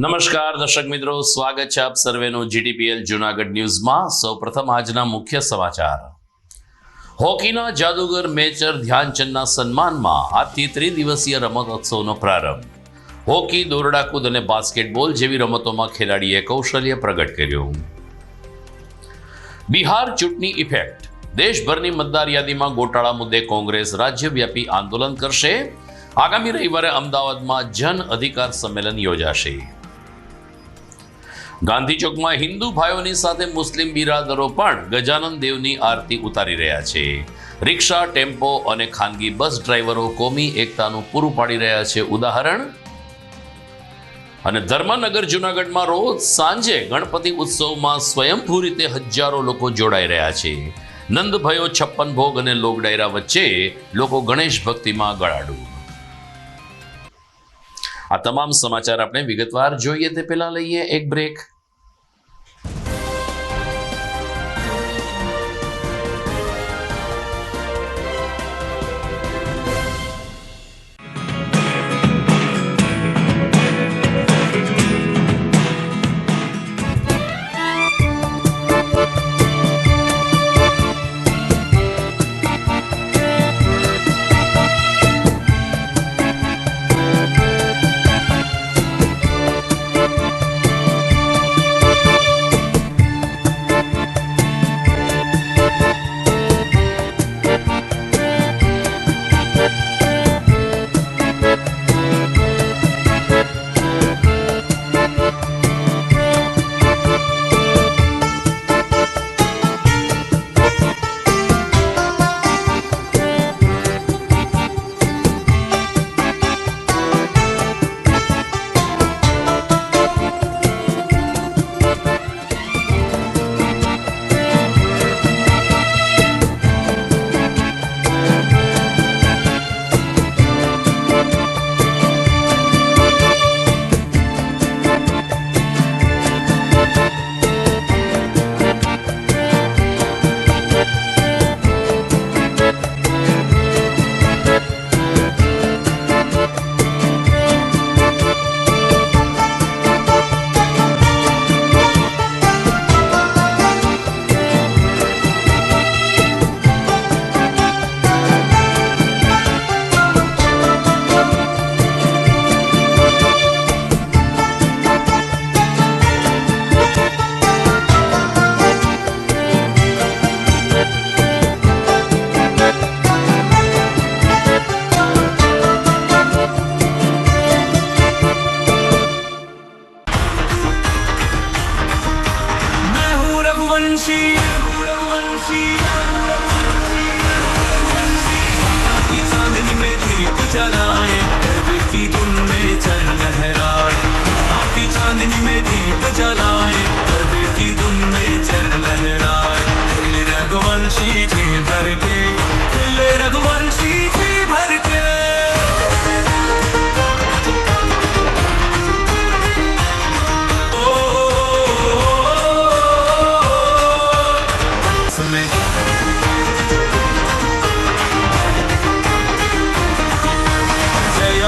નમસ્કાર દર્શક મિત્રો, સ્વાગત છે આપ સર્વેનું જીટીપીએલ જૂનાગઢ ન્યૂઝમાં. સૌપ્રથમ આજના મુખ્ય સમાચાર. હોકીના જાદુગર મેજર ધ્યાનચંદના સન્માનમાં આજથી ત્રિદિવસીય રમતોત્સવનો પ્રારંભ. હોકી, દોરડાકૂદ અને બાસ્કેટબોલ જેવી રમતોમાં ખેલાડીએ કૌશલ્ય પ્રગટ કર્યું. બિહાર ચૂંટણી ઇફેક્ટ. દેશભરની મતદાર યાદીમાં ગોટાળા મુદ્દે કોંગ્રેસ રાજ્યવ્યાપી આંદોલન કરશે. આગામી રવિવારે અમદાવાદમાં જન અધિકાર સંમેલન યોજાશે. ગાંધી ચોકમાં હિન્દુ ભાઈઓની સાથે મુસ્લિમ બિરાદરો પણ ગજાનન દેવની આરતી ઉતારી રહ્યા છે. રિક્ષા, ટેમ્પો અને ખાનગી બસ ડ્રાઈવરો કોમી એકતાનું પૂરું પાડી રહ્યા છે ઉદાહરણ. અને ધર્મનગર જૂનાગઢમાં રોજ સાંજે ગણપતિ ઉત્સવમાં સ્વયંભૂ રીતે હજારો લોકો જોડાઈ રહ્યા છે. નંદભયો, છપ્પન ભોગ અને લોક ડાયરા વચ્ચે લોકો ગણેશ ભક્તિમાં ગળાડું. આ તમામ સમાચાર આપણે વિગતવાર જોઈએ તે પહેલા લઈએ એક બ્રેક.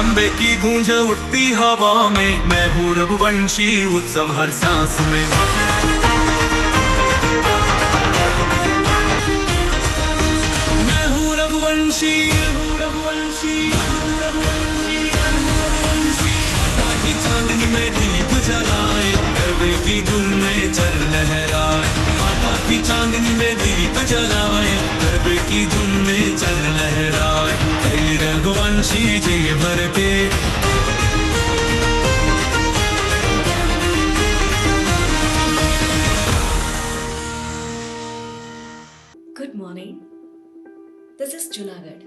अंबे की गूंज उठती हवा में, मैं हूँ रघुवंशी उत्सव हर सांस में. मैं हूँ रघुवंशी, ताकि चांदनी में दीप जलाए, गरबे की धुन में चल लहराए. माता की चांदनी में दीप जलाए, गरबे की धुन में चल लहराए. रघुवंशी जी भर पे Good morning. This is Junagadh.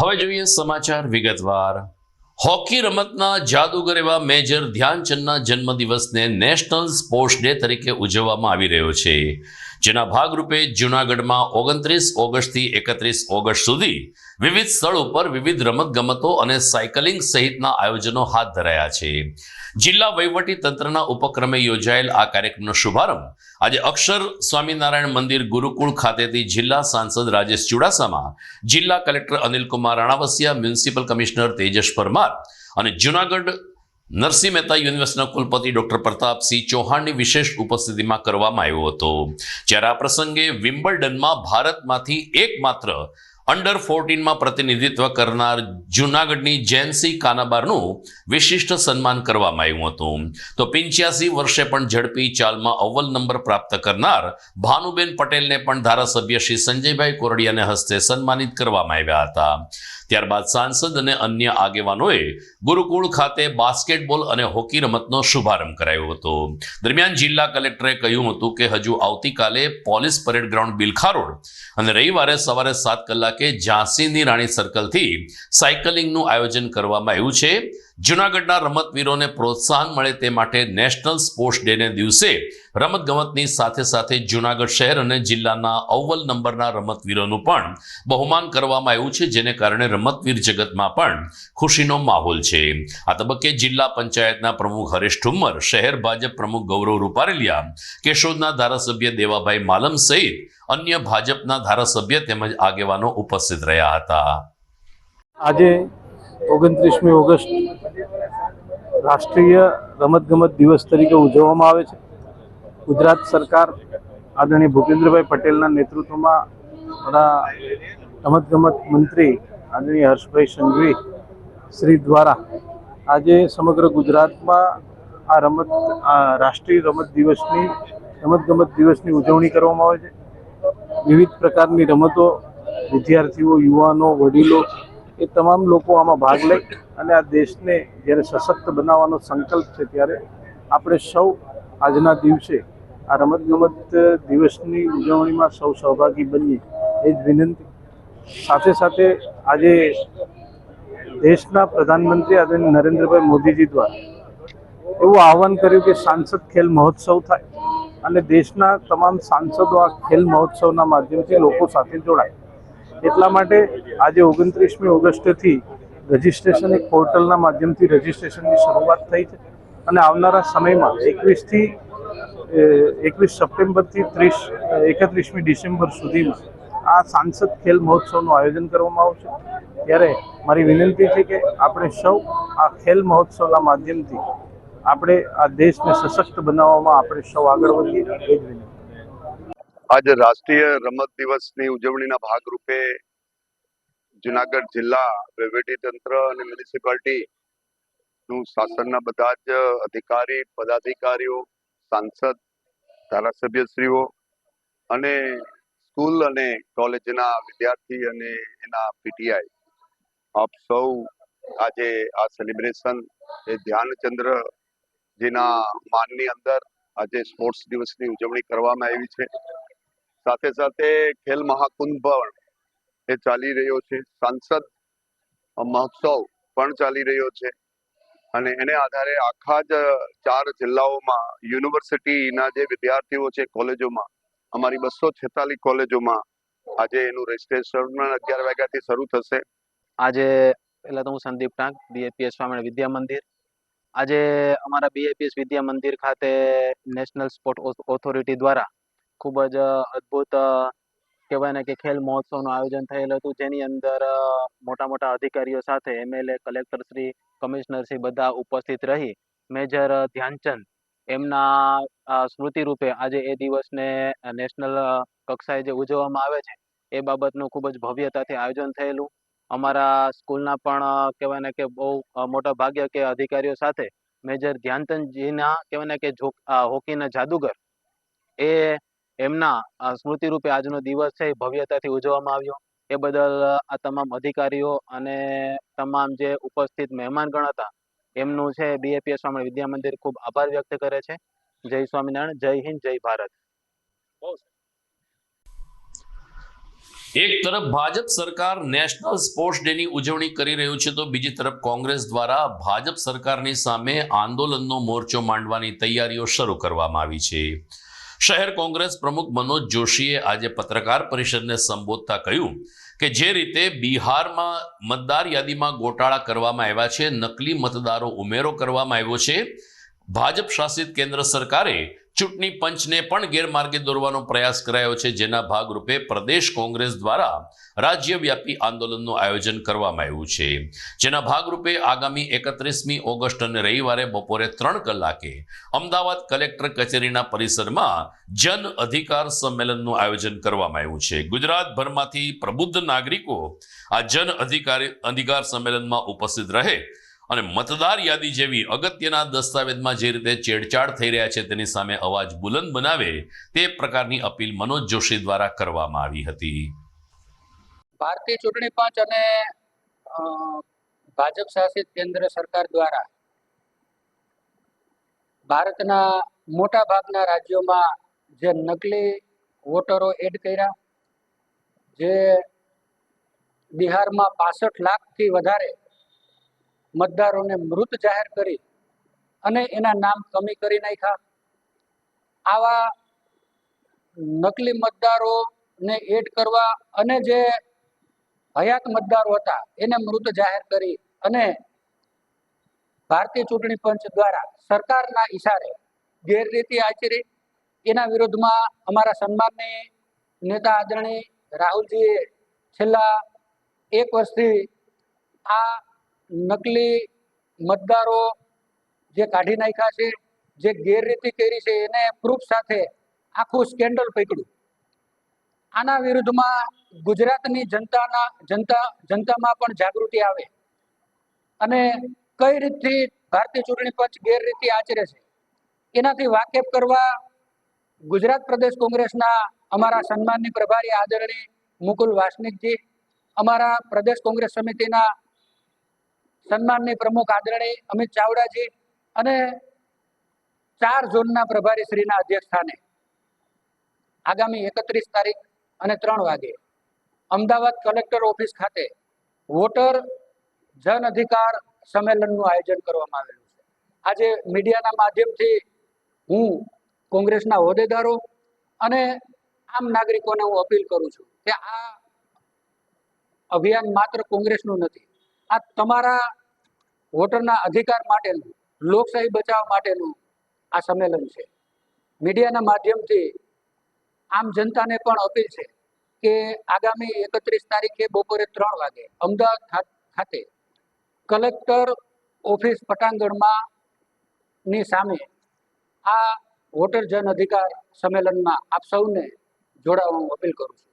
હવે જોઈએ સમાચાર વિગતવાર. હોકી રમતના જાદુગર એવા મેજર ધ્યાનચંદના જન્મદિવસને નેશનલ સ્પોર્ટ્સ ડે તરીકે ઉજવવામાં આવી રહ્યો છે, જેના ભાગરૂપે જૂનાગઢમાં 29 ઓગસ્ટથી 31 ઓગસ્ટ સુધી વિવિધ સ્થળ ઉપર વિવિધ રમતગમતો અને સાયકલિંગ સહિતના આયોજનો હાથ ધરાયા છે. જિલ્લા વહીવટી તંત્રના ઉપક્રમે યોજાયેલ આ કાર્યક્રમનો શુભારંભ આજે અક્ષર સ્વામિનારાયણ મંદિર ગુરુકુળ ખાતેથી જિલ્લા સાંસદ રાજેશ ચુડાસમા, જિલ્લા collector Anilkumar Ranavasiya, municipal commissioner Tejas Parmar અને જૂનાગઢ નરસિંહ મહેતા યુનિવર્સિટીના કુલપતિ ડોક્ટર પ્રતાપસિંહ ચૌહાણની વિશેષ ઉપસ્થિતિમાં કરવામાં આવ્યો હતો. જ્યારે આ પ્રસંગે વિમ્બલ્ડનમાં ભારતમાંથી એકમાત્ર અંડર 14માં પ્રતિનિધિત્વ કરનાર જૂનાગઢની જેન્સી કાનાબારનું વિશિષ્ટ સન્માન કરવામાં આવ્યું હતું. તો 85 વર્ષે પણ ઝડપી ચાલમાં અવ્વલ નંબર પ્રાપ્ત કરનાર ભાનુબેન પટેલને પણ ધારાસભ્ય શ્રી સંજયભાઈ કોરડિયાને હસ્તે સન્માનિત કરવામાં આવ્યા હતા. ત્યારબાદ સાંસદ અને અન્ય આગેવાનોએ ગુરુકુળ ખાતે બાસ્કેટબોલ અને હોકી રમતનો શુભારંભ કરાયો હતો. દરમિયાન જિલ્લા કલેક્ટરે કહ્યું હતું કે હજુ આવતીકાલે police parade ground Bilkha road અને રવિવારે સવારે 7 કલાકે ઝાંસીની રાણી સર્કલથી સાયકલિંગનું આયોજન કરવામાં આવ્યું છે. જૂનાગઢના રમતવીરોને પ્રોત્સાહન મળે તે માટે નેશનલ સ્પોર્ટ્સ ડેને દિવસે રમતગમતની સાથે સાથે જૂનાગઢ શહેર અને જિલ્લાના અવ્વલ નંબરના રમતવીરોનું પણ બહુમાન કરવામાં આવ્યું છે, જેને કારણે રમતવીર જગતમાં પણ ખુશીનો માહોલ છે. આ તબક્કે જિલ્લા પંચાયતના પ્રમુખ હરેશ ઠુમ્મર, શહેર ભાજપ પ્રમુખ ગૌરવ રૂપારેલિયા, કેશોદના ધારાસભ્ય દેવાભાઈ માલમ સહિત અન્ય ભાજપના ધારાસભ્ય તેમજ આગેવાનો ઉપસ્થિત રહ્યા હતા. આજે 29મી ઓગસ્ટ રાષ્ટ્રીય રમતગમત દિવસ તરીકે ઉજવવામાં આવે છે. ગુજરાત સરકાર આદરણીય ભૂપેન્દ્રભાઈ પટેલના નેતૃત્વમાં આપણા રમતગમત મંત્રી આદરણીય હર્ષભાઈ સંઘવી શ્રી દ્વારા આજે સમગ્ર ગુજરાતમાં આ રાષ્ટ્રીય રમતગમત દિવસની ઉજવણી કરવામાં આવે છે. વિવિધ પ્રકારની રમતો, વિદ્યાર્થીઓ, યુવાનો, વડીલો એ તમામ લોકો આમાં ભાગ લઈ અને આ દેશને જ્યારે સશક્ત બનાવવાનો સંકલ્પ છે, ત્યારે આપણે સૌ આજના દિવસે આ રમતગમત દિવસની ઉજવણીમાં સૌ સહભાગી બનીએ એ જ વિનંતી. સાથે સાથે આજે દેશના પ્રધાનમંત્રી આદરણીય નરેન્દ્રભાઈ મોદીજી દ્વારા એવું આહવાન કર્યું કે સાંસદ ખેલ મહોત્સવ થાય અને દેશના તમામ સાંસદો આ ખેલ મહોત્સવના માધ્યમથી લોકો સાથે જોડાય. એટલા માટે આજે 29મી ઓગસ્ટથી રજિસ્ટ્રેશન એક પોર્ટલના માધ્યમથી રજિસ્ટ્રેશનની શરૂઆત થઈ છે અને આવનારા સમયમાં 21 સપ્ટેમ્બરથી 31મી ડિસેમ્બર સુધીમાં આ સાંસદ ખેલ મહોત્સવનું આયોજન કરવામાં આવશે. ત્યારે મારી વિનંતી છે કે આપણે સૌ આ ખેલ મહોત્સવના માધ્યમથી આપણે આ દેશને સશક્ત બનાવવામાં આપણે સૌ આગળ વધીએ, એ જ વિનંતી. આજે રાષ્ટ્રીય રમત દિવસની ઉજવણીના ભાગરૂપે જુનાગઢ જિલ્લા વહીવટીતંત્ર અને મ્યુનિસિપાલિટીનું શાસનના બધા જ અધિકારી, પદાધિકારીઓ, સાંસદ, ધારાસભ્યશ્રીઓ અને સ્કૂલ અને કોલેજના વિદ્યાર્થી અને એના પીટીઆઈ આપ સૌ આજે આ સેલિબ્રેશન એ ધ્યાનચંદ્રજીના માનની અંદર આજે સ્પોર્ટ્સ દિવસની ઉજવણી કરવામાં આવી છે. સાથે સાથે ખેલ મહાકુંભ પણ એ ચાલી રહ્યો છે, સાંસદ મહોત્સવ પણ ચાલી રહ્યો છે અને એને આધારે આખા જ 4 જિલ્લાઓમાં યુનિવર્સિટીના જે વિદ્યાર્થીઓ છે કોલેજોમાં, અમારી 246 કોલેજોમાં આજે એનું રજીસ્ટ્રેશન 11 વાગ્યાથી શરૂ થશે. આજે પહેલા તો હું સંદીપ ટાંક, બીએપીએસ સ્વામિનારાયણ વિદ્યા મંદિર. આજે અમારા બીએપીએસ વિદ્યા મંદિર ખાતે નેશનલ સ્પોર્ટ ઓથોરિટી દ્વારા ખૂબ જ અદ્ભુત કહેવાય ને કે ખેલ મહોત્સવનું આયોજન થયેલ હતું, જેની અંદર મોટા મોટા અધિકારીઓ સાથે એમએલએ, કલેક્ટરશ્રી, કમિશનરશ્રી બધા ઉપસ્થિત રહી મેજર ધ્યાનચંદ એમના સ્મૃતિ રૂપે આજે એ દિવસને નેશનલ કક્ષાએ જે ઉજવવામાં આવે છે એ બાબતનું ખૂબ જ ભવ્યતાથી આયોજન થયેલું. અમારા સ્કૂલના પણ કહેવાય ને કે બહુ મોટા ભાગ્ય કે અધિકારીઓ સાથે મેજર ધ્યાનચંદજીના કહેવાય ને કે હોકીના જાદુગર એ એમના સ્મૃતિ રૂપે આજનો દિવસ છે એ ભવ્યતાથી ઉજવવામાં આવ્યો. એ બદલ આ તમામ અધિકારીઓ અને તમામ જે ઉપસ્થિત મહેમાનગણ હતા એમનું છે બીએપીએસ સ્વામિનારાયણ વિદ્યા મંદિર ખૂબ આભાર વ્યક્ત કરે છે. જય સ્વામિનારાયણ, જય હિન્દ, જય ભારત. એક તરફ ભાજપ સરકાર નેશનલ સ્પોર્ટ્સ ડેની ઉજવણી કરી રહ્યું છે તો બીજી તરફ કોંગ્રેસ દ્વારા ભાજપ સરકારની સામે આંદોલનનો મોરચો માંડવાની તૈયારીઓ શરૂ કરવામાં આવી છે. શહેર કોંગ્રેસ પ્રમુખ મનોજ જોશીએ આજે પત્રકાર પરિષદને સંબોધતા કહ્યું કે જે રીતે બિહારમાં મતદાર યાદીમાં ગોટાળા કરવામાં આવ્યા છે, નકલી મતદારો ઉમેરો કરવામાં આવ્યો છે, ભાજપ શાસિત કેન્દ્ર સરકારે ચૂંટણી પંચને પણ ગેરમાર્ગે દોરવાનો પ્રયાસ કરાયો છે, જેના ભાગરૂપે પ્રદેશ કોંગ્રેસ દ્વારા રાજ્યવ્યાપી આંદોલનનું આયોજન કરવામાં આવ્યું છે. જેના ભાગરૂપે આગામી 31મી ઓગસ્ટ અને રવિવારે બપોરે 3 કલાકે અમદાવાદ કલેક્ટર કચેરીના પરિસરમાં જન અધિકાર સંમેલનનું આયોજન કરવામાં આવ્યું છે. ગુજરાતભરમાંથી પ્રબુદ્ધ નાગરિકો આ જન અધિકાર સંમેલનમાં ઉપસ્થિત રહે અને મતદાર યાદી જેવી અગત્યના દસ્તાવેજમાં જે રીતે છેડછાડ થઈ રહ્યા છે તેની સામે અવાજ બુલંદ બનાવે તે પ્રકારની અપીલ મનોજ જોશી દ્વારા કરવામાં આવી હતી. ભારતીય ચૂંટણી પંચ અને ભાજપ શાસિત કેન્દ્ર સરકાર દ્વારા ભારતના મોટા ભાગના રાજ્યોમાં જે નકલી વોટરો એડ કર્યા, જે બિહારમાં 65 લાખથી વધારે મતદારોને મૃત જાહેર કરી અને એના નામ કમી કરી નાખ્યા, આવા નકલી મતદારોને એડ કરવા અને જે હયાત મતદારો હતા એને મૃત જાહેર કરી અને ભારતીય ચૂંટણી પંચ દ્વારા સરકારના ઈશારે ગેરરીતિ આચરી, એના વિરોધમાં અમારા સન્માનીય નેતા આદરણીય રાહુલજીએ છેલ્લા 1 વર્ષથી આ નકલી મતદારો જે કાઢી નાખ્યા છે, જે ગેરરીતિ કરી છે એને પ્રૂફ સાથે આખું સ્કેન્ડલ પકડ્યું. આના વિરુદ્ધમાં ગુજરાતની જનતામાં પણ જાગૃતિ આવે અને કઈ રીતથી ભારતીય ચૂંટણી પંચ ગેરરીતિ આચરે છે એનાથી વાકેફ કરવા ગુજરાત પ્રદેશ કોંગ્રેસના અમારા સન્માનની પ્રભારી આદરણીય મુકુલ વાસનિકજી, અમારા પ્રદેશ કોંગ્રેસ સમિતિના સન્માનની પ્રમુખ આદરણીય અમિત ચાવડાજી અને 4 ઝોનના પ્રભારી શ્રીના અધ્યક્ષસ્થાને આગામી 31 તારીખ અને 3 વાગે અમદાવાદ કલેક્ટર ઓફિસ ખાતે વોટર જન અધિકાર સંમેલનનું આયોજન કરવામાં આવેલું છે. આજે મીડિયાના માધ્યમથી હું કોંગ્રેસના હોદ્દેદારો અને આમ નાગરિકોને હું અપીલ કરું છું કે આ અભિયાન માત્ર કોંગ્રેસનું નથી, આ તમારા વોટરના અધિકાર માટેનું, લોકશાહી બચાવવા માટેનું આ સંમેલન છે. મીડિયાના માધ્યમથી આમ જનતાને પણ અપીલ છે કે આગામી 31 તારીખે બપોરે 3 વાગે અમદાવાદ ખાતે કલેક્ટર ઓફિસ પટાંગણમાં ની સામે આ વોટર જન અધિકાર સંમેલનમાં આપ સૌને જોડાવાનું અપીલ કરું છું.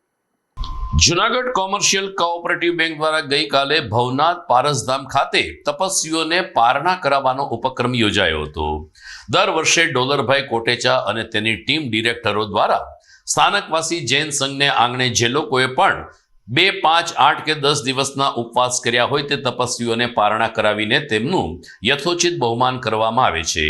જુનાગઢ કોમર્શિયલ કોઓપરેટિવ બેંક દ્વારા ગઈકાલે ભવનાથ પારસધામ ખાતે તપસ્વીઓને પારણા કરાવવાનો ઉપક્રમ યોજાયો હતો. દર વર્ષે ડોલરભાઈ કોટેચા અને તેની ટીમ ડિરેક્ટરો દ્વારા સ્થાનકવાસી જૈન સંઘને આંગણે જે લોકોએ પણ 2, 5, 8 કે 10 દિવસના ઉપવાસ કર્યા હોય તે તપસ્વીઓને પારણા કરાવીને તેમનું યથોચિત બહુમાન કરવામાં આવે છે.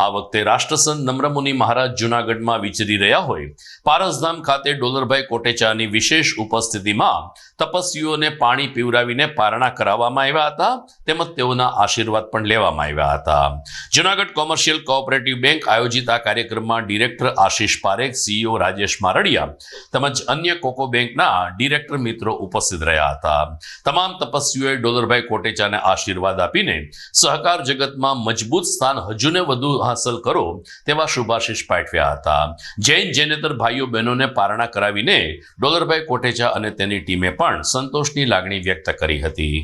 આ વખતે રાષ્ટ્રસંત નમ્રમુનિ મહારાજ જુનાગઢમાં વિચરી રહ્યા હોય પારસધામ ખાતે ડોલરભાઈ કોટેચાની વિશેષ ઉપસ્થિતિમાં તપસ્વીઓને પાણી પીવડાવીને પારણા કરાવવામાં આવ્યા હતા, તેમજ તેઓના આશીર્વાદ પણ લેવામાં આવ્યા હતા. જુનાગઢ કોમર્શિયલ કોઓપરેટિવ બેંક આયોજિત આ કાર્યક્રમમાં ડિરેક્ટર આશીષ પારેખ, સીઈઓ રાજેશ મારડિયા તેમજ અન્ય કોકો બેંકના ડિરેક્ટર મિત્રો ઉપસ્થિત રહ્યા હતા. તમામ તપસ્વીઓએ ડોલરભાઈ કોટેચાને આશીર્વાદ આપીને સહકાર જગતમાં મજબૂત સ્થાન હજુને વધુ હાંસલ કરો તેવા શુભાશીષ પાઠવ્યા હતા. જૈન જૈનેતર ભાઈઓ બહેનોને પારણા કરાવીને ડોલરભાઈ કોટેચા અને તેની ટીમે પણ સંતોષની લાગણી વ્યક્ત કરી હતી.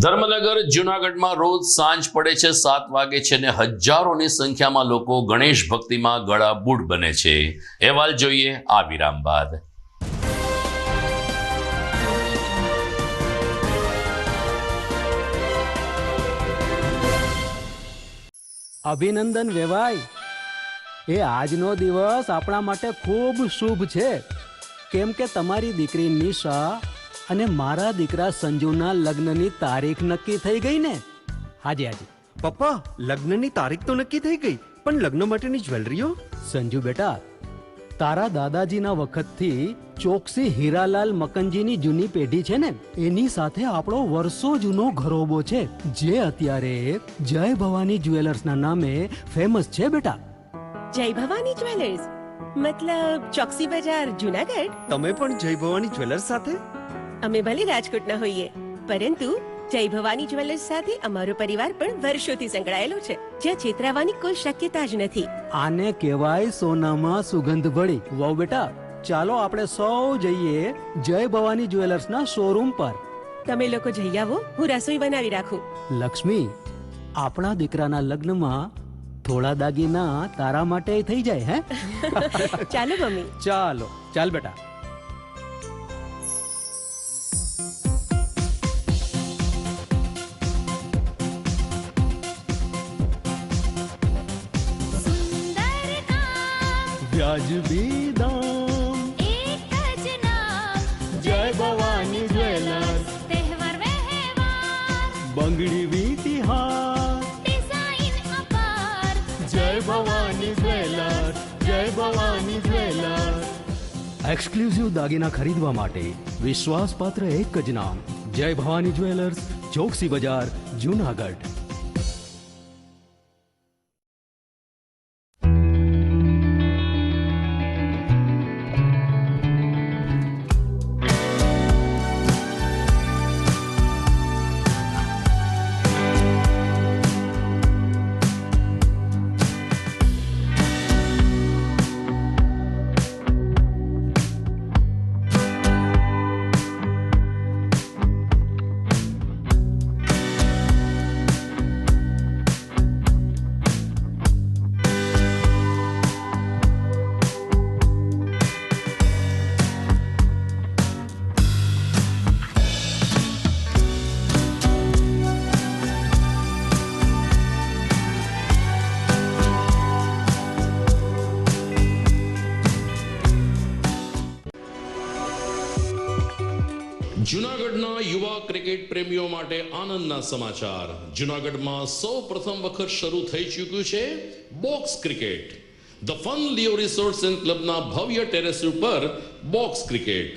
ધર્મનગર જુનાગઢમાં રોજ સાંજ પડે છે, 7 વાગે છે ને હજારોની સંખ્યામાં લોકો ગણેશ ભક્તિમાં ગળાબૂડ બને છે. અહેવાલ જોઈએ આ વિરામ બાદ. અભિનંદન વેવાય, એ આજનો દિવસ આપણા માટે ખૂબ શુભ છે, કેમ કે તમારી દીકરી નિશા અને મારા દીકરા સંજુના લગ્નની તારીખ નક્કી થઈ ગઈ ને. હાજી હાજી પપ્પા, લગ્નની તારીખ તો નક્કી થઈ ગઈ, પણ લગ્ન માટેની જ્વેલરીઓ? સંજુ બેટા, તારા દાદાજીના વખતથી ચોકસી હીરાલાલ મકનજીની જૂની પેઢી છે ને, એની સાથે આપણો વર્ષો જૂનો ઘરોબો છે, જે અત્યારે જય ભવાની જ્વેલર્સના નામે ફેમસ છે બેટા. જય ભવાની જ્વેલર્સ મતલબ ચોકસી બજાર જુનાગઢ. તમે પણ જય ભવાની જ્વેલર્સ સાથે? અમે ભલે રાજકોટના હોઈએ, પરંતુ જય ભવાની જ્વેલર્સ સાથે અમારો પરિવાર પણ વર્ષોથી સંકળાયેલો છે, જ્યાં છેતરાવાની કોઈ શક્યતા જ નથી. આને કહેવાય સોનામાં સુગંધ ભળી. વાવ બેટા, ચાલો આપણે સૌ જઈએ જય ભવાની જ્વેલર્સના શોરૂમ પર. તમે લોકો જઈ આવો, હું રસોઈ બનાવી રાખું. લક્ષ્મી, આપણા દીકરાના લગ્નમાં થોડા દાગીના તારા માટે થઈ જાય હે. ચાલો મમ્મી. ચાલો ચાલ બેટા. વ્યાજબી દામ, એક જ નામ, જય ભવાની જ્વેલર્સ. તહેવાર વ્યવહાર, બંગડી વીટી હાર, ડિઝાઇન અપાર, જય ભવાની જ્વેલર્સ, જય ભવાની જ્વેલર્સ. એક્સક્લુઝિવ દાગીના ખરીદવા માટે વિશ્વાસપાત્ર એક જ નામ, જય ભવાની જ્વેલર્સ, ચોકસી બજાર, જુનાગઢ. જૂનાગઢના યુવા ક્રિકેટ પ્રેમીઓ માટે આનંદના સમાચાર. જૂનાગઢમાં સૌ પ્રથમ વખત શરૂ થઈ ચૂક્યું છે box cricket. The fun Leo resorts and ક્લબના ભવ્ય ટેરેસ ઉપર બોક્સ ક્રિકેટ.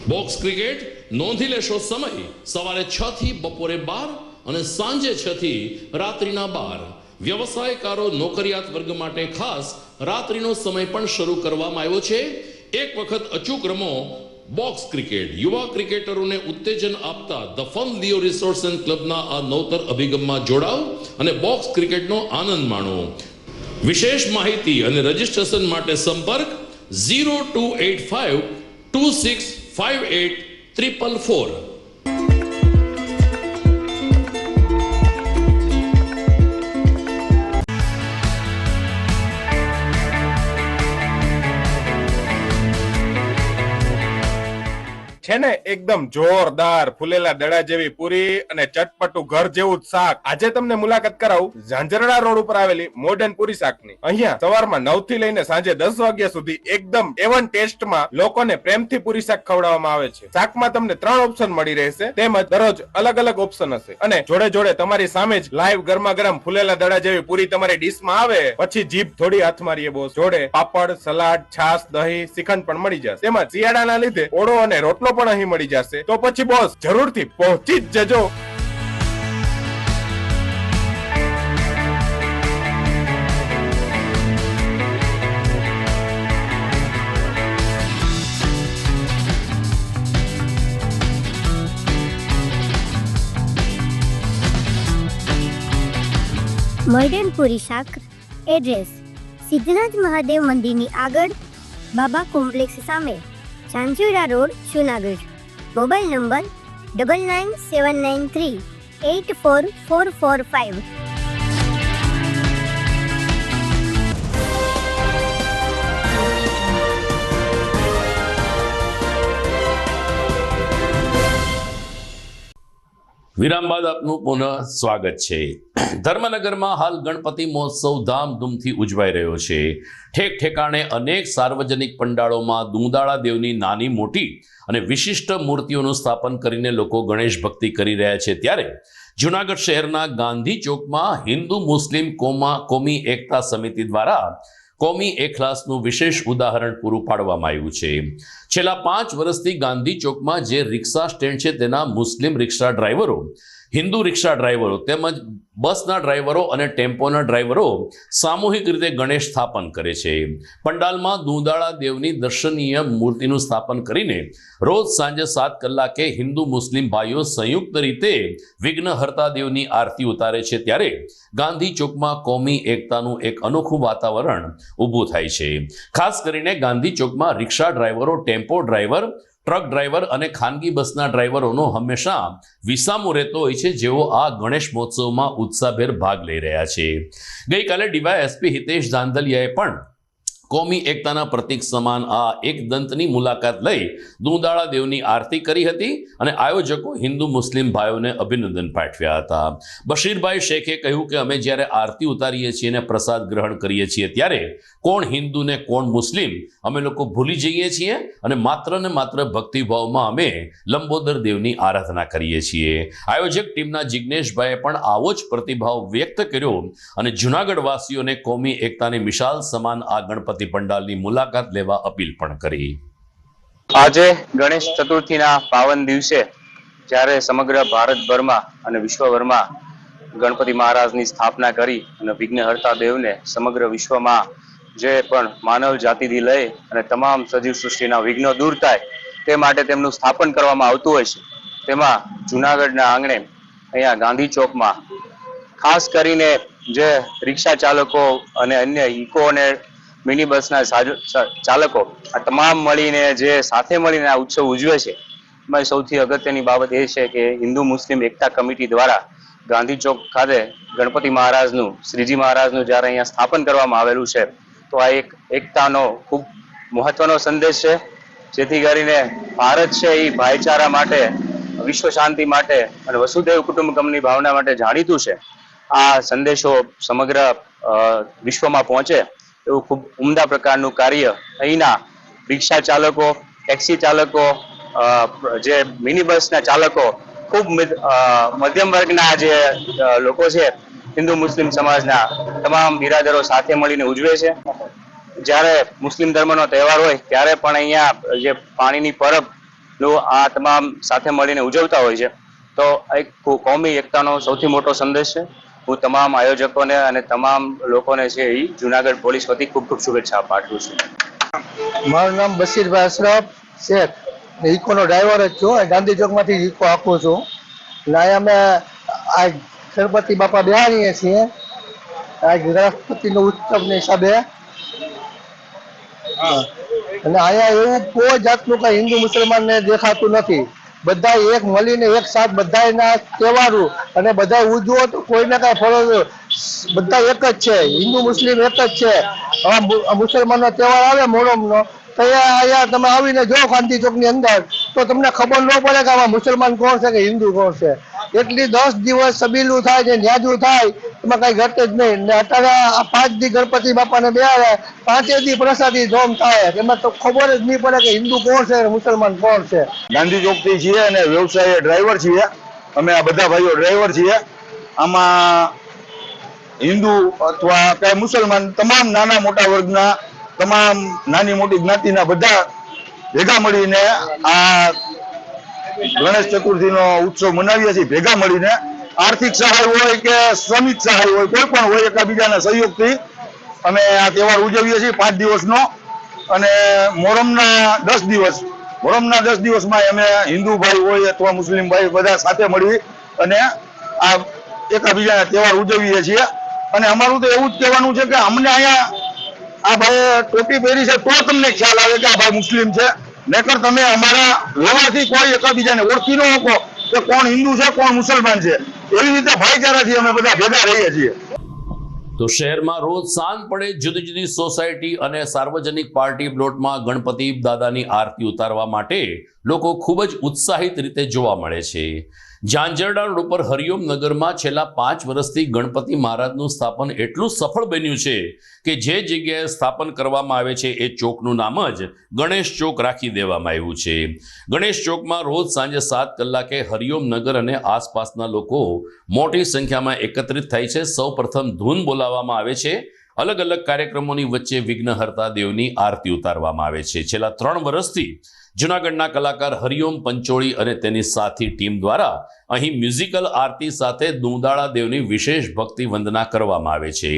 બોક્સ ક્રિકેટ નોંધી લેશો સમય સવારે 6 થી બપોરે 12 અને સાંજે 6 થી રાત્રિના 12. વ્યવસાયકારો નોકરિયાત વર્ગ માટે ખાસ રાત્રિનો સમય પણ શરૂ કરવામાં આવ્યો છે. એક વખત અચૂક રમો બોક્સ ક્રિકેટ. યુવા ક્રિકેટરોને ઉત્તેજન આપતા the fun Leo resorts and ક્લબના આ નવતર અભિગમમાં જોડાઓ અને બોક્સ ક્રિકેટનો આનંદ માણો. વિશેષ માહિતી અને રજીસ્ટ્રેશન માટે સંપર્ક 0285 2658 444. છે ને એકદમ જોરદાર ફૂલેલા દડા જેવી પૂરી અને ચટપટું ઘર જેવું જ શાક. આજે તમને મુલાકાત કરાવું ઝાંઝરડા રોડ ઉપર આવેલી મોડર્ન પૂરી શાકની. અહીંયા સવારમાં 9 થી લઈને સાંજે 10 વાગ્યા સુધી એકદમ એવન ટેસ્ટમાં લોકોને પ્રેમથી પૂરી શાક ખવડાવવામાં આવે છે. શાકમાં તમને 3 ઓપ્શન મળી રહેશે, તેમજ દરરોજ અલગ અલગ ઓપ્શન હશે, અને જોડે જોડે તમારી સામે જ લાઈવ ગરમા ગરમ ફૂલેલા દડા જેવી પૂરી તમારી ડીશમાં આવે પછી જીભ થોડી હાથ મારીએ બોસ. જોડે પાપડ, સલાડ, છાશ, દહીં, શ્રીખંડ પણ મળી જશે. તેમજ શિયાળાના લીધે ઓળો અને રોટલો પણ અહીં મળી જશે. તો પછી બોસ જરૂરથી પહોંચી જ જજો. મોડર્ન પૂરી શાક. એડ્રેસ સિદ્ધનાથ મહાદેવ મંદિરની આગળ, બાબા કોમ્પ્લેક્સ સામે, Zanzarda road, Junagadh. Mobile number 9979384445. વિરામ બાદ આપનું પુનઃ સ્વાગત છે. ધર્મનગરમાં હાલ ગણપતિ મહોત્સવ ધામધૂમથી ઉજવાઈ રહ્યો છે. ઠેક ઠેકાણે અનેક સાર્વજનિક પંડાળોમાં દુંદાળા દેવની નાની મોટી અને વિશિષ્ટ મૂર્તિઓનું સ્થાપન કરીને લોકો ગણેશ ભક્તિ કરી રહ્યા છે. ત્યારે જૂનાગઢ શહેરના ગાંધી ચોકમાં હિન્દુ મુસ્લિમ કોમી એકતા સમિતિ દ્વારા કોમી એખલાસનું વિશેષ ઉદાહરણ પૂરું પાડવામાં આવ્યું છે. છેલ્લા 5 વર્ષથી ગાંધી ચોકમાં જે રિક્ષા સ્ટેન્ડ છે તેના મુસ્લિમ રિક્ષા ડ્રાઈવરો, હિન્દુ રિક્ષા ડ્રાઈવરો તેમજ બસના ડ્રાઈવરો અને ટેમ્પોના ડ્રાઈવરો સામૂહિક રીતે ગણેશ સ્થાપન કરે છે. પંડાલમાં દુંદાળા દેવની દર્શનીય મૂર્તિનું સ્થાપન કરીને રોજ સાંજે 7 કલાકે હિન્દુ મુસ્લિમ ભાઈઓ સંયુક્ત રીતે વિઘ્નહર્તા દેવની આરતી ઉતારે છે. ત્યારે ગાંધી ચોકમાં કોમી એકતાનું એક અનોખું વાતાવરણ ઊભું થાય છે. ખાસ કરીને ગાંધી ચોકમાં રિક્ષા ડ્રાઈવરો, ટેમ્પો ડ્રાઈવર, ટ્રક ડ્રાઈવર અને ખાનગી બસના ડ્રાઈવરોનો હંમેશા વિસામો રહેતો હોય છે, જેઓ આ ગણેશ મહોત્સવમાં ઉત્સાહભેર ભાગ લઈ રહ્યા છે. ગઈકાલે ડીવાયએસપી હિતેશ ધાંધલિયાએ પણ કોમી એકતાના પ્રતીક સમાન આ એક દંતની મુલાકાત લઈ દુંદાળા દેવની આરતી કરી હતી અને આયોજકો હિન્દુ મુસ્લિમ ભાઈઓને અભિનંદન પાઠવ્યા હતા. બશીરભાઈ શેખે કહ્યું કે અમે જ્યારે આરતી ઉતારીએ છીએ અને પ્રસાદ ગ્રહણ કરીએ છીએ ત્યારે કોણ હિન્દુ ને કોણ મુસ્લિમ અમે લોકો ભૂલી જઈએ છીએ અને માત્ર ભક્તિભાવમાં અમે લંબોદર દેવની આરાધના કરીએ છીએ. આયોજક ટીમના જિજ્ઞેશભાઈએ પણ આવો જ પ્રતિભાવ વ્યક્ત કર્યો અને જૂનાગઢ વાસીઓને કોમી એકતાની મિસાલ સમાન આ ગણપતિ પંડાલની મુલાકાત લેવા અપીલ પણ કરી. આજે ગણેશ ચતુર્થીના પાવન દિવસે જ્યારે સમગ્ર ભારતભરમાં અને વિશ્વભરમાં ગણપતિ મહારાજની સ્થાપના કરી અને વિઘ્નહર્તા દેવને સમગ્ર વિશ્વમાં જે પણ માનવ જાતિથી લઈ અને તમામ સજીવ સૃષ્ટિના વિઘ્નો દૂર થાય તે માટે તેમનું સ્થાપન કરવામાં આવતું હોય છે. તેમાં જૂનાગઢના આંગણે અહીંયા ગાંધી ચોકમાં ખાસ કરીને જે રિક્ષા ચાલકો અને અન્ય ઇકો અને મિની બસના ચાલકો આ તમામ મળીને જે સાથે મળીને આ ઉત્સવ ઉજવે છે, એમાં સૌથી અગત્યની બાબત એ છે કે હિન્દુ મુસ્લિમ એકતા કમિટી દ્વારા ગાંધી ચોક ખાતે ગણપતિ મહારાજનું, શ્રીજી મહારાજનું જ્યારે અહીંયા સ્થાપન કરવામાં આવેલું છે, તો આ એક એકતાનો ખૂબ મહત્વનો સંદેશ છે. જેથી કરીને ભારત છે એ ભાઈચારા માટે, વિશ્વ શાંતિ માટે અને વસુધૈવ કુટુંબકમની ભાવના માટે જાણીતું છે. આ સંદેશો સમગ્ર વિશ્વમાં પહોંચે એવું ખૂબ ઉમદા પ્રકારનું કાર્ય અહીંના રિક્ષા ચાલકો, ટેક્સી ચાલકો, જે મિની બસના ચાલકો, ખૂબ મધ્યમ વર્ગના જે લોકો છે, હિન્દુ મુસ્લિમ સમાજના તમામ બિરાદરો સાથે મળીને ઉજવે છે. જ્યારે મુસ્લિમ ધર્મનો તહેવાર હોય ત્યારે પણ અહીંયા જે પાણીની પરબનું આ તમામ સાથે મળીને ઉજવતા હોય છે. તો એક કોમી એકતાનો સૌથી મોટો સંદેશ છે. હું તમામ આયોજકોને અને તમામ લોકોને છે એ જૂનાગઢ પોલીસ વતી ખૂબ શુભેચ્છા પાઠવું છું. મારું નામ બશીરભાઈ અશરફ શેખ, ઇકોનો ડ્રાઈવર જ છું. ગાંધી ચોકમાંથી ઇકો આપું છું. અને અહીંયા અમે આ ગણપતિ બાપા બેહાડીએ છીએ આ રાષ્ટ્રપતિનો ઉત્સવના હિસાબે. અને અહીંયા એવું કોઈ જાતનું કઈ હિન્દુ મુસલમાનને દેખાતું નથી. બધા એક મળીને એક સાથ બધાના તહેવારો અને બધા ઉજવો તો કોઈને કઈ ફરક, બધા એક જ છે, હિન્દુ મુસ્લિમ એક જ છે. મુસલમાનનો તહેવાર આવે મોહરમનો, તો અહીંયા તમે આવીને જો ગાંધી ચોકની અંદર તો તમને ખબર ન પડે કે આમાં મુસલમાન કોણ છે કે હિન્દુ કોણ છે. એટલી 10 દિવસ સબીલું થાય છે, ન્યાજું થાય, એમાં કઈ ઘટે જ નહીં. ને અત્યારે આ 5 દી ગણપતિ બાપાને બેહાડે, 5 દી પ્રસાદી ધોમ થાય, એમાં તો ખબર જ નહીં પડે કે હિન્દુ કોણ છે મુસલમાન કોણ છે. ગાંધી ચોકથી છીએ અને વ્યવસાય ડ્રાઈવર છીએ. અમે આ બધા ભાઈઓ ડ્રાઈવર છીએ. આમાં હિન્દુ અથવા કઈ મુસલમાન તમામ નાના મોટા વર્ગના, તમામ નાની મોટી જ્ઞાતિના બધા ભેગા મળીને આ ગણેશ ચતુર્થીનો ઉત્સવ મનાવીએ છીએ. ભેગા મળીને આર્થિક સહાય હોય કે શ્રમિક સહાય હોય, કોઈ પણ હોય, એકબીજાના સહયોગથી અમે આ તહેવાર ઉજવીએ છીએ 5 દિવસનો. અને મોહરમના 10 દિવસ, મોહરમના 10 દિવસમાં અમે હિન્દુ ભાઈ હોય અથવા મુસ્લિમ ભાઈ બધા સાથે મળી અને આ એકબીજાના તહેવાર ઉજવીએ છીએ. અને અમારું તો એવું જ કહેવાનું છે કે અમને અહીંયા આ ભાઈ ટોપી પહેરી છે તો તમને ખ્યાલ આવે કે આ ભાઈ મુસ્લિમ છે, નહીતર તમે અમારા વ્યવહારથી કોઈ એકબીજાને ઓળખી ન શકો કે કોણ હિન્દુ છે કોણ મુસલમાન છે. એવી રીતે ભાઈચારાથી અમે બધા ભેગા રહીએ છીએ. તો શહેરમાં રોજ સાંજ પડે જુદી જુદી સોસાયટી અને સાર્વજનિક પાર્ટી પ્લોટમાં ગણપતિ દાદાની આરતી ઉતારવા માટે લોકો ખૂબ જ ઉત્સાહિત રીતે જોવા મળે છે. ઝાંઝરડા રોડ ઉપર હરિઓમ નગરમાં છેલ્લા 5 વર્ષથી ગણપતિ મહારાજનું સ્થાપન એટલું સફળ બન્યું છે કે જે જગ્યાએ સ્થાપન કરવામાં આવે છે એ ચોકનું નામ જ ગણેશ ચોક રાખી દેવામાં આવ્યું છે. ગણેશ ચોકમાં રોજ સાંજે 7 કલાકે હરિઓમ નગર અને આસપાસના લોકો મોટી સંખ્યામાં એકત્રિત થાય છે. સૌપ્રથમ ધૂન બોલાવવામાં આવે છે. અલગ અલગ કાર્યક્રમોની વચ્ચે વિઘ્નહર્તા દેવની આરતી ઉતારવામાં આવે છે. છેલ્લા 3 વર્ષથી જૂનાગઢના કલાકાર હરિઓમ પંચોળી અને તેની સાથી ટીમ દ્વારા અહીં મ્યુઝિકલ આરતી સાથે દુંદાળા દેવની વિશેષ ભક્તિ વંદના કરવામાં આવે છે.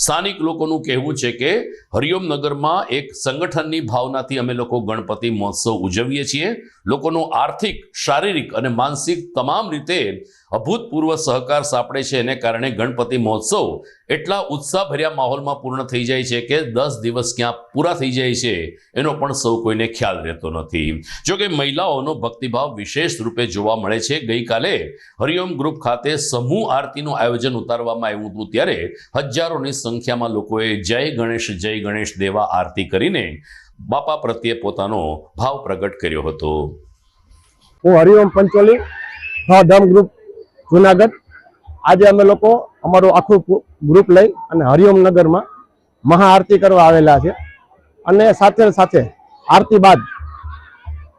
સ્થાનિક લોકોનું કહેવું છે કે હરિઓમ નગરમાં એક સંગઠનની ભાવનાથી અમે લોકો ગણપતિ મહોત્સવ ઉજવીએ છીએ. લોકોનો આર્થિક, શારીરિક અને માનસિક તમામ રીતે અભૂતપૂર્વ સહકાર સાંપડે છે. એને કારણે ગણપતિ મહોત્સવ એટલા ઉત્સાહભર્યા માહોલમાં પૂર્ણ થઈ જાય છે કે 10 દિવસ ક્યાં પૂરા થઈ જાય છે એનો પણ સૌ કોઈને ખ્યાલ રહેતો નથી. જોકે મહિલાઓનો ભક્તિભાવ વિશેષ રૂપે જોવા મળે છે. ગઈકાલે હરિઓમ ગ્રુપ ખાતે સમૂહ આરતીનું આયોજન ઉતારવામાં આવ્યું હતું ત્યારે હજારોની સંખ્યામાં લોકોએ જય ગણેશ દેવા આરતી કરીને બાપા પ્રત્યે પોતાનો ભાવ પ્રગટ કર્યો હતો. હું હરિઓમ પંચોલી ધમ ગ્રુપ જુનાગઢ. આજે અમે લોકો અમારું આખું ગ્રુપ લઈ અને હરિઓમ નગરમાં મહાઆરતી કરવા આવેલા છે અને સાથે સાથે આરતી બાદ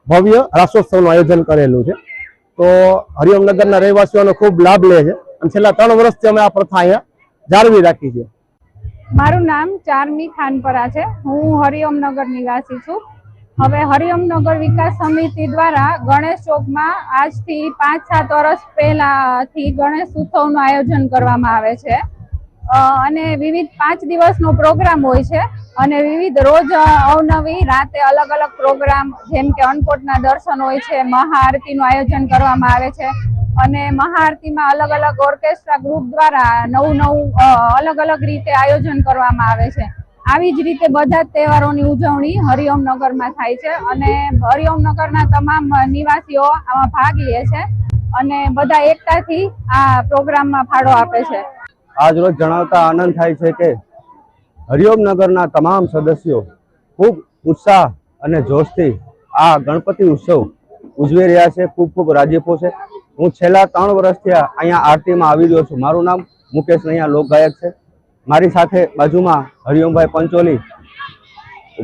ભવ્ય રાસોત્સવનું આયોજન કરેલું છે. તો હરિઓમ નગરના રહેવાસીઓનો ખૂબ લાભ લે છે અને છેલ્લા 3 વર્ષથી અમે આ પ્રથા અહીંયા જાળવી રાખી છે. મારું નામ ચારમી ખાનપરા છે. હું હરિઓમ નગર નિવાસી છું. હવે હરિઓમ નગર વિકાસ સમિતિ દ્વારા ગણેશ ચોકમાં આજથી 5-7 વર્ષ પહેલાથી ગણેશ ઉત્સવનું આયોજન કરવામાં આવે છે અને વિવિધ 5 દિવસનો પ્રોગ્રામ હોય છે અને વિવિધ રોજ અવનવી રાતે અલગ અલગ પ્રોગ્રામ જેમ કે અન્નકોટના દર્શન હોય છે, મહાઆરતીનું આયોજન કરવામાં આવે છે અને મહાઆરતીમાં અલગ અલગ ઓર્કેસ્ટ્રા ગ્રુપ દ્વારા નવું અલગ અલગ રીતે આયોજન કરવામાં આવે છે. આવી જ રીતે બધા જ તહેવારોની ઉજવણી હરિઓમ નગરમાં થાય છે અને હરિઓમ નગરના તમામ નિવાસીઓ આમાં ભાગ લે છે અને બધા એકતાથી આ પ્રોગ્રામમાં ફાળો આપે છે. આજ રોજ જણાવતા આનંદ થાય છે કે હરિઓમ નગરના તમામ સદસ્યો ખૂબ ઉત્સાહ અને જોશથી આ ગણપતિ ઉત્સવ ઉજવી રહ્યા છે. ખૂબ ખૂબ રાજીપો છે. હું છેલ્લા 3 વર્ષથી અહીંયા આરતીમાં આવી રહ્યો છું. મારું નામ મુકેશ અહીંયા લોકગાયક છે. મારી સાથે બાજુમાં હરિઓમભાઈ પંચોલી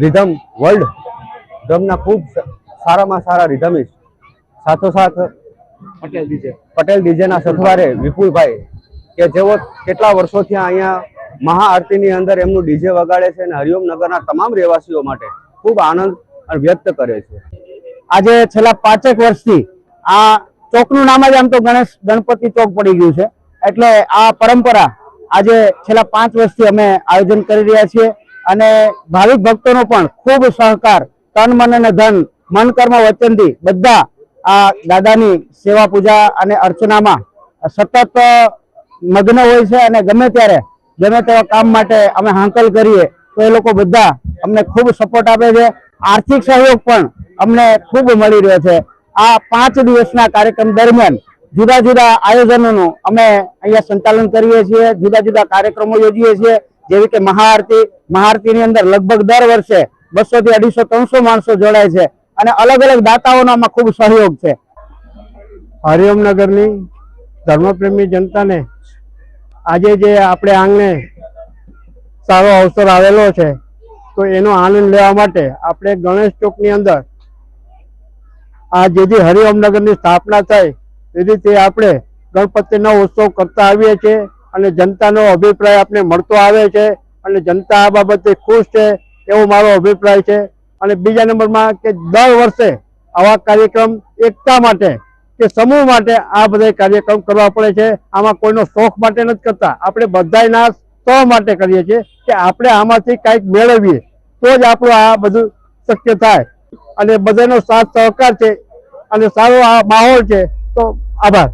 રિધમ વર્લ્ડ ડ્રમના ખૂબ સારામાં સારા રિધમિસ્ટ, સાથોસાથ પટેલ ડીજેના સથવારે વિપુલભાઈ કે જેઓ કેટલા વર્ષોથી અહીંયા મહાઆરતીની અંદર એમનું ડીજે વગાડે છે અને હરિઓમ નગરના તમામ રહેવાસીઓ માટે ખૂબ આનંદ વ્યક્ત કરે છે. આજે છેલ્લા 5 વર્ષથી આ ચોકનું નામ જ આમ તો ગણપતિ ચોક પડી ગયું છે એટલે આ પરંપરા આજે છેલ્લા 5 વર્ષથી અમે આયોજન કરી રહ્યા છીએ અને ભાવિક ભક્તોનો પણ ખૂબ સહકાર, તન મન અને ધન, મન કર્મ વચનથી બધા આ દાદાની સેવા પૂજા અને અર્ચનામાં સતત મગ્ન હોય છે અને ગમે ત્યારે ગમે તેવા કામ માટે અમે હાંકલ કરીએ તો એ લોકો બધા અમને ખૂબ સપોર્ટ આપે છે. આર્થિક સહયોગ પણ અમને ખૂબ મળી રહ્યો છે. આ 5 દિવસના કાર્યક્રમ દરમિયાન જુદા જુદા આયોજનોનું અમે અહીંયા સંચાલન કરીએ છીએ. જુદા જુદા કાર્યક્રમો યોજીએ છીએ જેવી કે મહાઆરતીની અંદર લગભગ દર વર્ષે 200 થી 250 300 માણસો જોડાય છે અને અલગ અલગ દાતાઓનો આમાં ખૂબ સહયોગ છે. હરિઓમ નગરની ધર્મપ્રેમી જનતાને આજે જે આપણે આંગણે સારો અવસર આવેલો છે તો એનો આનંદ લેવા માટે આપણે ગણેશ ચોકની અંદર આ જેથી હરિઓમ નગરની સ્થાપના થઈ તેથી આપણે ગણપતિનો ઉત્સવ કરતા આવીએ છીએ અને જનતાનો અભિપ્રાય આપણે મળતો આવે છે અને જનતા આ બાબતે ખુશ છે એવો મારો અભિપ્રાય છે. અને બીજા નંબરમાં કે દર વર્ષે આવા કાર્યક્રમ એકતા માટે કે સમૂહ માટે આ બધા કાર્યક્રમ કરવા પડે છે. આમાં કોઈનો શોખ માટે નથી કરતા, આપણે બધાના સહ માટે કરીએ છીએ કે આપણે આમાંથી કંઈક મેળવીએ તો જ આપણું આ બધું શક્ય થાય અને બધાનો સાથ સહકાર છે અને સારો આ માહોલ છે. તો આભાર.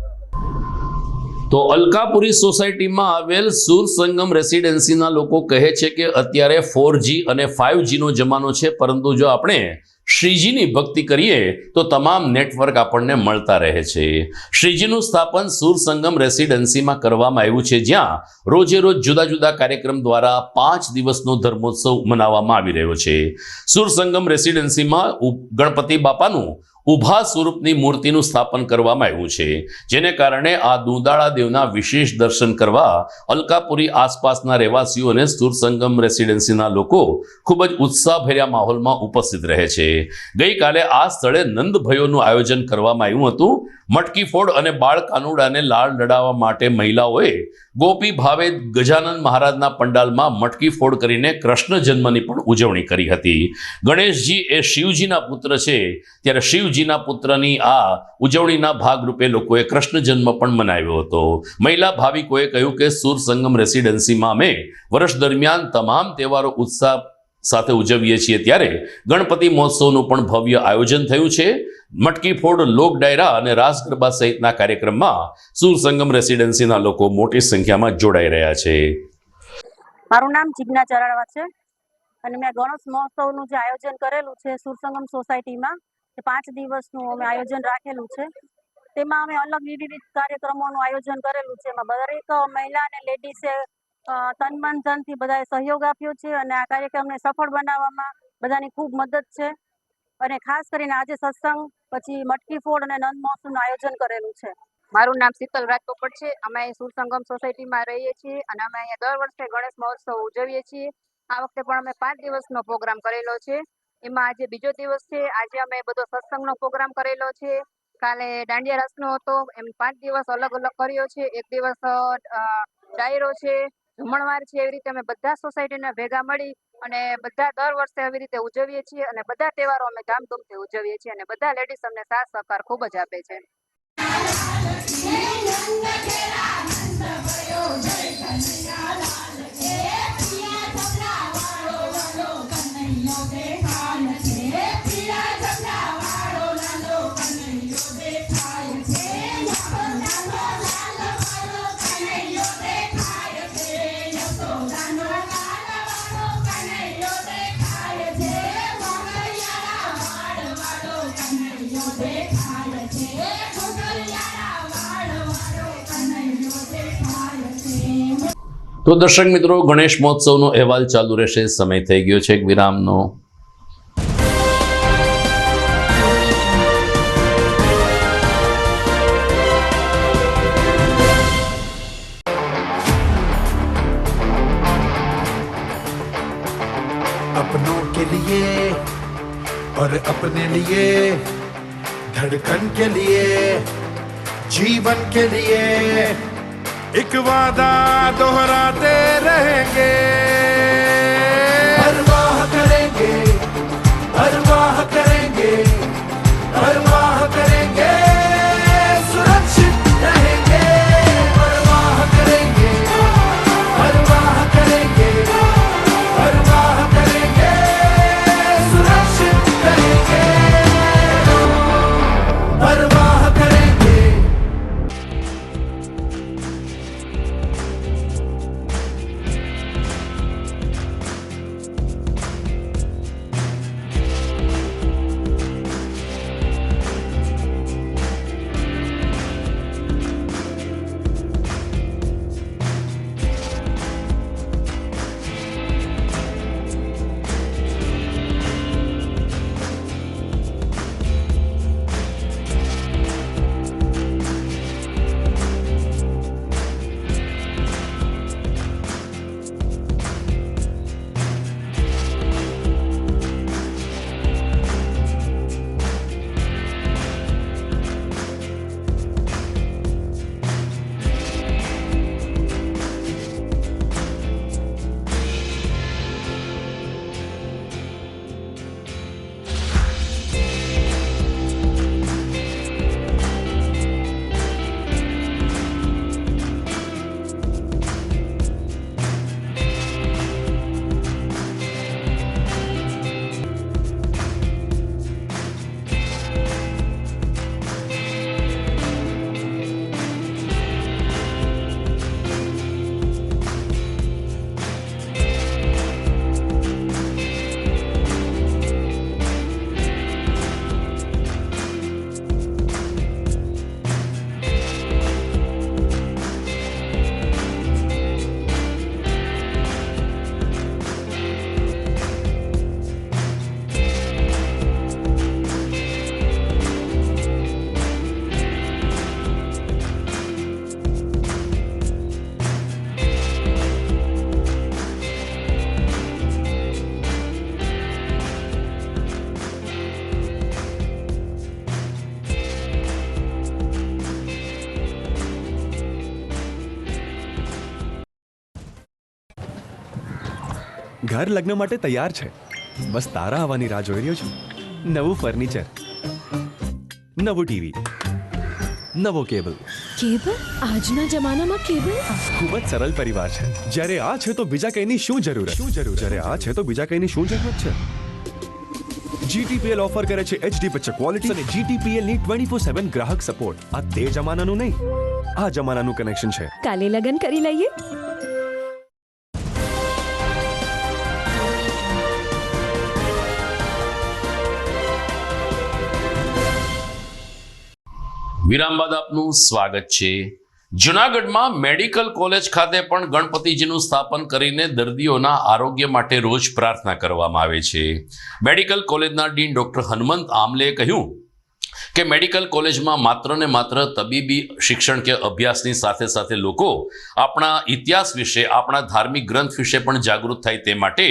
તો અલકાપુરી સોસાયટીમાં આવેલ સુર સંગમ રેસિડેન્સીના લોકો કહે છે કે અત્યારે 4G અને 5G નો જમાનો છે, પરંતુ જો આપણે શ્રીજીની ભક્તિ કરીએ તો તમામ નેટવર્ક આપણને મળતા રહે છે. શ્રીજીનું સ્થાપન સુર સંગમ રેસિડેન્સીમાં કરવામાં આવ્યું છે, જ્યાં રોજે રોજ જુદા જુદા કાર્યક્રમ દ્વારા 5 દિવસનો ધર્મોત્સવ મનાવવામાં આવી રહ્યો છે. સુર સંગમ રેસિડેન્સીમાં ગણપતિ બાપાનું ઊભા સ્વરૂપની મૂર્તિનું સ્થાપન કરવામાં આવ્યું છે, જેને કારણે આ દુધાળા દેવના વિશેષ દર્શન કરવા અલકાપુરી આસપાસના રહેવાસીઓ અને સુરસંગમ રેસિડેન્સીના લોકો ખૂબ જ ઉત્સાહભર્યા માહોલમાં ઉપસ્થિત રહે છે. ગઈકાલે આ સ્થળે નંદભયોનું આયોજન કરવામાં આવ્યું હતું. મટકી ફોડ અને બાળ કાનુડાને લાળ લડાવવા માટે મહિલાઓએ ગોપી ભાવે ગજાનન મહારાજના પંડાલમાં મટકી ફોડ કરીને કૃષ્ણ જન્મની પણ ઉજવણી કરી હતી. ગણેશજી એ શિવજીના પુત્ર છે, ત્યારે શિવજીના પુત્રની આ ઉજવણીના ભાગરૂપે લોકોએ કૃષ્ણ જન્મ પણ મનાવ્યો હતો. મહિલા ભાવિકોએ કહ્યું કે સુરસંગમ રેસિડેન્સીમાં અમે વર્ષ દરમિયાન તમામ તહેવારો ઉત્સાહ સાથે ઉજવીએ છીએ, ત્યારે ગણપતિ મહોત્સવનું પણ ભવ્ય આયોજન થયું છે. મટકી ફોડ, લોક ડાયરા અને રાસ ગરબા સહિતના કાર્યક્રમમાં સુરસંગમ રેસિડેન્સીના લોકો મોટી સંખ્યામાં જોડાઈ રહ્યા છે. મારું નામ જિજ્ઞા ચરાડવા છે અને મેં ગણેશ મહોત્સવનું જે આયોજન કરેલું છે સુરસંગમ સોસાયટીમાં, એ 5 દિવસનું અમે આયોજન રાખેલું છે. તેમાં અમે અલગ વિવિધ કાર્યક્રમોનું આયોજન કરેલું છે. એમાં દરેક મહિલા અને લેડીઝે તન મન ધનથી બધાએ સહયોગ આપ્યો છે અને આ કાર્યક્રમને સફળ બનાવવામાં બધાની ખૂબ મદદ છે. અને ખાસ કરીને આજે સત્સંગ, પછી મટકી ફોડ અને નંદ મહોત્સવનું આયોજન કરેલું છે. મારું નામ શીતલ રાજપોપટ છે. અમે સુરસંગમ સોસાયટીમાં રહીએ છીએ અને અમે અહીંયા દર વર્ષે ગણેશ મહોત્સવ ઉજવીએ છીએ. આ વખતે પણ અમે 5 દિવસનો પ્રોગ્રામ કરેલો છે. એમાં આજે બીજો દિવસ છે. આજે અમે બધો સત્સંગનો પ્રોગ્રામ કરેલો છે. કાલે દાંડિયા રાસનો હતો. એમ 5 દિવસ અલગ અલગ કર્યો છે. એક દિવસ ડાયરો છે, જમણવાર છે. એવી રીતે અમે બધા સોસાયટીને ભેગા મળી અને બધા દર વર્ષે આવી રીતે ઉજવીએ છીએ અને બધા તહેવારો અમે ધામધૂમથી ઉજવીએ છીએ અને બધા લેડીઝ અમને સાથ સહકાર ખૂબ જ આપે છે. તો દર્શક મિત્રો, ગણેશ મહોત્સવનો અહેવાલ ચાલુ રહેશે. સમય થઈ ગયો છે એક વિરામનો. अपनों के लिए और अपने लिए, धड़कन के लिए, जीवन के लिए एक वादा दोहराते रहेंगे. परवाह करेंगे, परवाह करेंगे, परवाह करेंगे, सुरक्षित रहेंगे. परवाह करेंगे, परवाह करेंगे, परवाह करेंगे, सुरक्षित रहेंगे. परवाह करेंगे. ઘર લગ્ન માટે તૈયાર છે. બસ તારા આવવાની રાહ જોઈ રહ્યો છું. નવું ફર્નિચર, નવું ટીવી, નવો કેબલ. કેબલ? આજના જમાનામાં કેબલ? ખૂબ જ સરળ પરિવાર છે. જ્યારે આ છે તો બીજા કઈની શું જરૂર? જ્યારે આ છે તો બીજા કઈની શું જરૂરત છે? GTPL ઓફર કરે છે HD પિક્ચર ક્વોલિટી અને GTPL ની 24/7 ગ્રાહક સપોર્ટ. આ તે જમાનાનું નહીં, આ જમાનાનું કનેક્શન છે. કાલે લગન કરી લઈએ. વિરામ બાદ આપનું સ્વાગત છે. જુનાગઢમાં મેડિકલ કોલેજ ખાતે પણ ગણપતિજીનું સ્થાપન કરીને દર્દીઓના આરોગ્ય માટે રોજ પ્રાર્થના કરવામાં આવે છે. મેડિકલ કોલેજના ડીન ડોક્ટર હનુમંત આમલેએ કહ્યું કે મેડિકલ કોલેજમાં માત્ર ને માત્ર તબીબી શિક્ષણ કે અભ્યાસની સાથે સાથે લોકો આપણા ઇતિહાસ વિશે, આપણા ધાર્મિક ગ્રંથ વિશે પણ જાગૃત થાય તે માટે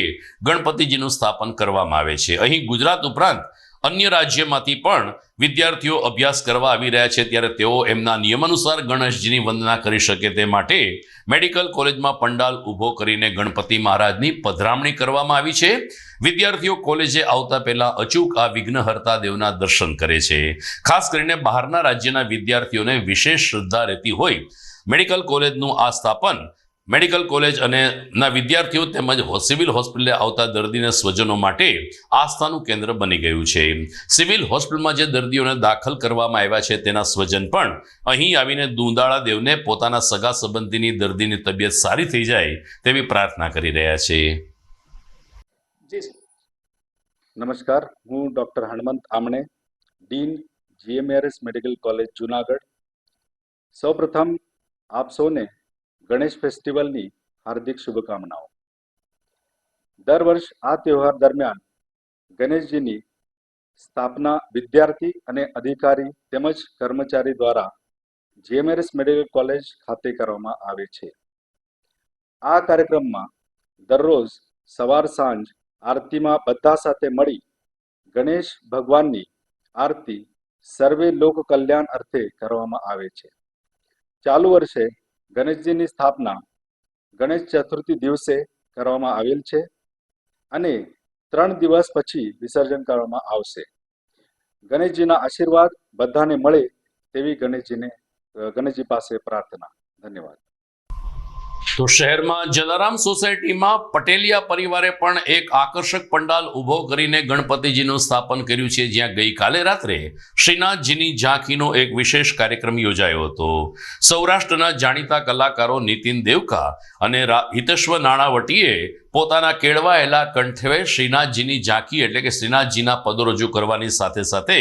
ગણપતિજીનું સ્થાપન કરવામાં આવે છે. અહીં ગુજરાત ઉપરાંત અન્ય રાજ્યમાંથી પણ વિદ્યાર્થીઓ અભ્યાસ કરવા આવી રહ્યા છે, ત્યારે તેઓ એમના નિયમાનુસાર ગણેશજીની વંદના કરી શકે તે માટે મેડિકલ કોલેજમાં પંડાલ ઊભો કરીને ગણપતિ મહારાજની પધરામણી કરવામાં આવી છે. વિદ્યાર્થીઓ કોલેજે આવતા પહેલા અચૂક આ વિઘ્નહર્તા દેવના દર્શન કરે છે. ખાસ કરીને બહારના રાજ્યના વિદ્યાર્થીઓને વિશેષ શ્રદ્ધા રહેતી હોય મેડિકલ કોલેજનું આ સ્થાપન મેડિકલ કોલેજ અને ના વિદ્યાર્થીઓ તેમજ સિવિલ હોસ્પિટલે આવતા દર્દીને સ્વજનો માટે આસ્થાનું કેન્દ્ર બની ગયું છે. સિવિલ હોસ્પિટલમાં જે દર્દીઓને દાખલ કરવામાં આવ્યા છે તેના સ્વજન પણ અહીં આવીને દુંદાળા દેવને પોતાના સગા સંબંધીની દર્દીની તબિયત સારી થઈ જાય તેવી પ્રાર્થના કરી રહ્યા છે. નમસ્કાર, હું doctor Hanumant Aamne, dean GMARS medical college Junagadh. સૌપ્રથમ આપ સૌને ગણેશ ફેસ્ટિવલની હાર્દિક શુભકામનાઓ. દર વર્ષ આ તહેવાર દરમિયાન ગણેશજીની સ્થાપના વિદ્યાર્થી અને અધિકારી તેમજ કર્મચારી દ્વારા GMARS મેડિકલ કોલેજ ખાતે કરવામાં આવે છે. આ કાર્યક્રમમાં દરરોજ સવાર સાંજ આરતીમાં બધા સાથે મળી ગણેશ ભગવાનની આરતી સર્વે લોક કલ્યાણ અર્થે કરવામાં આવે છે. ચાલુ વર્ષે ગણેશજીની સ્થાપના ગણેશ ચતુર્થી દિવસે કરવામાં આવેલ છે અને 3 દિવસ પછી વિસર્જન કરવામાં આવશે. ગણેશજીના આશીર્વાદ બધાને મળે તેવી ગણેશજી પાસે પ્રાર્થના. ધન્યવાદ. તો શહેરમાં જલારામ સોસાયટીમાં પટેલિયા પરિવારે પણ એક આકર્ષક પંડાલ ઊભો કરીને ગણપતિજીનું સ્થાપન કર્યું છે, જ્યાં ગઈકાલે રાત્રે શ્રીનાથજીની ઝાંખીનો એક વિશેષ કાર્યક્રમ યોજાયો હતો. સૌરાષ્ટ્રના જાણીતા કલાકારો નીતિન દેવકા અને હિતેશ્વર નાણાવટીએ પોતાના કેળવાયેલા કંઠે શ્રીનાથજીની ઝાંખી એટલે કે શ્રીનાથજીના પદો રજૂ કરવાની સાથે સાથે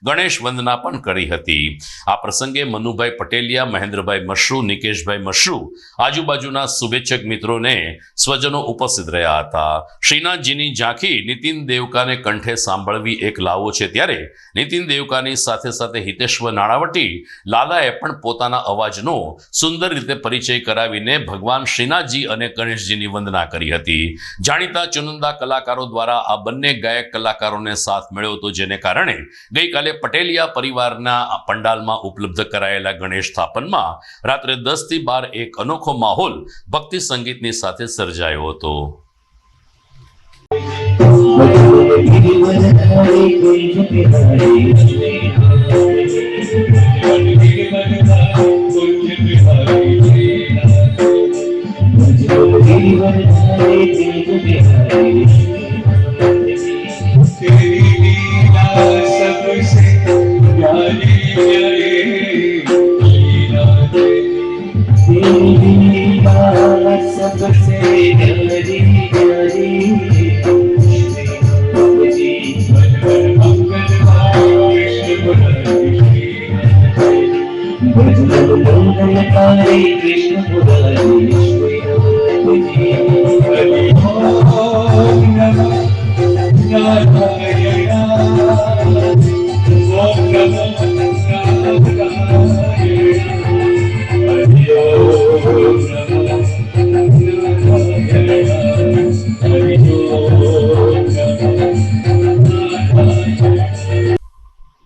ગણેશ વંદના પણ કરી હતી. આ પ્રસંગે મનુભાઈ પટેલિયા, મહેન્દ્રભાઈ મશરૂ, નિકેશભાઈ મશરૂ, આજુબાજુના શુભેચ્છક મિત્રોને સ્વજનો ઉપસ્થિત રહ્યા હતા. શ્રીનાથજીની ઝાંખી નીતિન દેવકાને કંઠે સાંભળવી એક લાવો છે, ત્યારે નીતિન દેવકાની સાથે સાથે હિતેશ્વર નાણાવટી લાલાએ પણ પોતાના અવાજનો સુંદર રીતે પરિચય કરાવીને ભગવાન શ્રીનાથજી અને ગણેશજીની વંદના કરી હતી. જાણીતા ચુનંદા કલાકારો દ્વારા આ બંને ગાયક કલાકારોને સાથ મળ્યો હતો, જેને કારણે ગઈકાલે પટેલિયા પરિવારના પંડાલમાં ઉપલબ્ધ કરાયેલા ગણેશ સ્થાપનમાં રાત્રે 10 થી 12 એક અનોખો માહોલ ભક્તિ સંગીતની સાથે સર્જાયો હતો.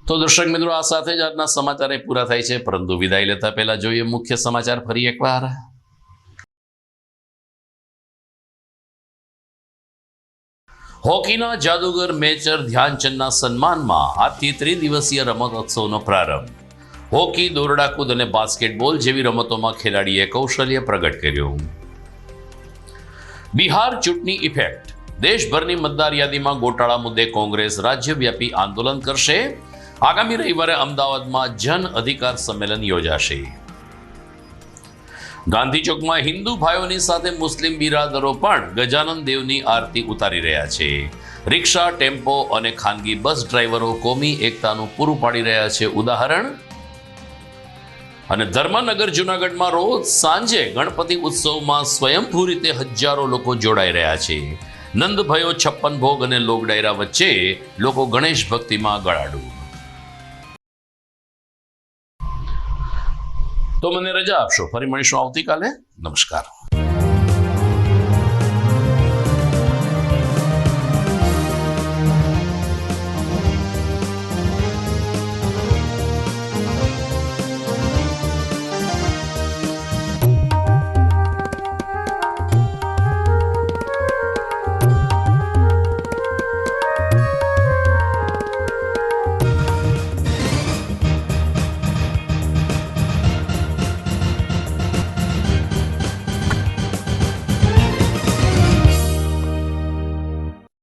તો દર્શક મિત્રો, આ સાથે જ આજના સમાચાર પૂરા થાય છે, પરંતુ વિદાય લેતા પહેલા જોઈએ મુખ્ય સમાચાર ફરી એકવાર. હોકીના જાદુગર મેજર ધ્યાનચંદના સન્માનમાં આજથી ત્રિદિવસીય રમતોત્સવનો પ્રારંભ. હોકી, દોરડાકૂદ અને બાસ્કેટબોલ જેવી રમતોમાં ખેલાડીએ કૌશલ્ય પ્રગટ કર્યું. બિહાર ચૂંટણી ઇફેક્ટ. દેશભરની મતદાર યાદીમાં ગોટાળા મુદ્દે કોંગ્રેસ રાજ્યવ્યાપી આંદોલન કરશે. આગામી રવિવારે અમદાવાદમાં જન અધિકાર સંમેલન યોજાશે. ગાંધી ચોકમાં હિન્દુ ભાઈઓની સાથે મુસ્લિમ બિરાદરો પણ ગજાનન દેવની આરતી ઉતારી રહ્યા છે. રિક્ષા, ટેમ્પો અને ખાનગી બસ ડ્રાઈવરો કોમી એકતાનું પૂરું પાડી રહ્યા છે ઉદાહરણ. અને ધર્મનગર જૂનાગઢમાં રોજ સાંજે ગણપતિ ઉત્સવમાં સ્વયંભૂ રીતે હજારો લોકો જોડાઈ રહ્યા છે. નંદભયો, છપ્પન ભોગ અને લોક ડાયરા વચ્ચે લોકો ગણેશ ભક્તિમાં ગળાડૂબ. તો મને રજા આપશો. ફરી મળીશું આવતીકાલે. નમસ્કાર.